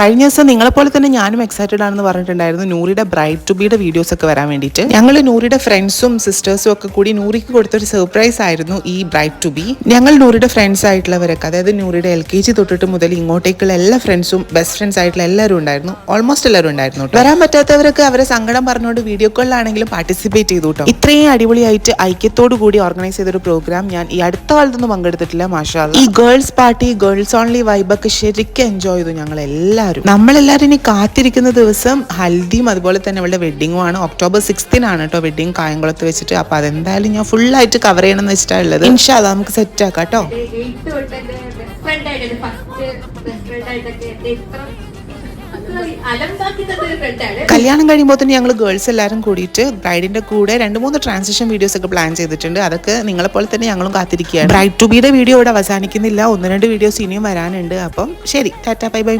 കഴിഞ്ഞ ദിവസം നിങ്ങളെപ്പോലെ തന്നെ ഞാനും എക്സൈറ്റഡ് ആണെന്ന് പറഞ്ഞിട്ടുണ്ടായിരുന്നു നൂറിയുടെ ബ്രൈഡ് ടു ബിയുടെ വീഡിയോസ് ഒക്കെ വരാൻ വേണ്ടിയിട്ട്. ഞങ്ങൾ നൂറിയുടെ ഫ്രണ്ട്സും സിസ്റ്റേഴ്സും ഒക്കെ കൂടി നൂറിക്ക് കൊടുത്തൊരു സർപ്രൈസ് ആയിരുന്നു ഈ ബ്രൈഡ് ടു ബി. ഞങ്ങൾ നൂറിയുടെ ഫ്രണ്ട്സ് ആയിട്ടുള്ളവരൊക്കെ, അതായത് നൂറിയുടെ LKG തൊട്ടിട്ട് മുതൽ ഇങ്ങോട്ടേക്കുള്ള എല്ലാ ഫ്രണ്ട്സും ബെസ്റ്റ് ഫ്രണ്ട്സ് ആയിട്ടുള്ള എല്ലാവരും ഉണ്ടായിരുന്നു. ഓൾമോസ്റ്റ് എല്ലാവരും ഉണ്ടായിരുന്നു. വരാൻ പറ്റാത്തവരൊക്കെ അവരെ സങ്കടം പറഞ്ഞുകൊണ്ട് വീഡിയോ കോളിലാണെങ്കിലും പാർട്ടിസിപ്പേറ്റ് ചെയ്തു കേട്ടോ. ഇത്രയും അടിപൊളിയായിട്ട് ഐക്യത്തോടു കൂടി ഓർഗനൈസ് ചെയ്തൊരു പ്രോഗ്രാം ഞാൻ ഈ അടുത്ത കാലത്തൊന്നും പങ്കെടുത്തിട്ടില്ല. മാഷാഅല്ലാഹ്. ഈ ഗേൾസ് പാർട്ടി, ഗേൾസ് ഓൺലി വൈബൊക്കെ ശരിക്കും എൻജോയ് ചെയ്തു ഞങ്ങൾ എല്ലാവരും. നമ്മളെല്ലാവരും ഇനി കാത്തിരിക്കുന്ന ദിവസം ഹൽദിയും അതുപോലെ തന്നെ അവളുടെ വെഡിങ്ങും ആണ്. October 6th കേട്ടോ വെഡിങ് കായംകുളത്ത് വെച്ചിട്ട്. അപ്പൊ അതെന്തായാലും ഞാൻ ഫുൾ ആയിട്ട് കവർ ചെയ്യണമെന്ന് വെച്ചിട്ടുള്ളത്. ഇൻഷാ അല്ലാഹ് നമുക്ക് സെറ്റ് ആക്കാം കേട്ടോ. കല്യാണം കഴിയുമ്പോൾ തന്നെ ഞങ്ങൾ ഗേൾസ് എല്ലാവരും കൂടിയിട്ട് ബ്രൈഡിന്റെ കൂടെ 2-3 ട്രാൻസിഷൻ വീഡിയോസ് ഒക്കെ പ്ലാൻ ചെയ്തിട്ടുണ്ട്. അതൊക്കെ നിങ്ങളെ പോലെ തന്നെ ഞങ്ങളും കാത്തിരിക്കുകയാണ്. ബ്രൈഡ് ടു ബിയുടെ വീഡിയോ ഇവിടെ അവസാനിക്കുന്നില്ല. 1-2 വീഡിയോസ് ഇനിയും വരാനുണ്ട്. അപ്പം ശരി, ടാറ്റാ ബൈ ബൈ.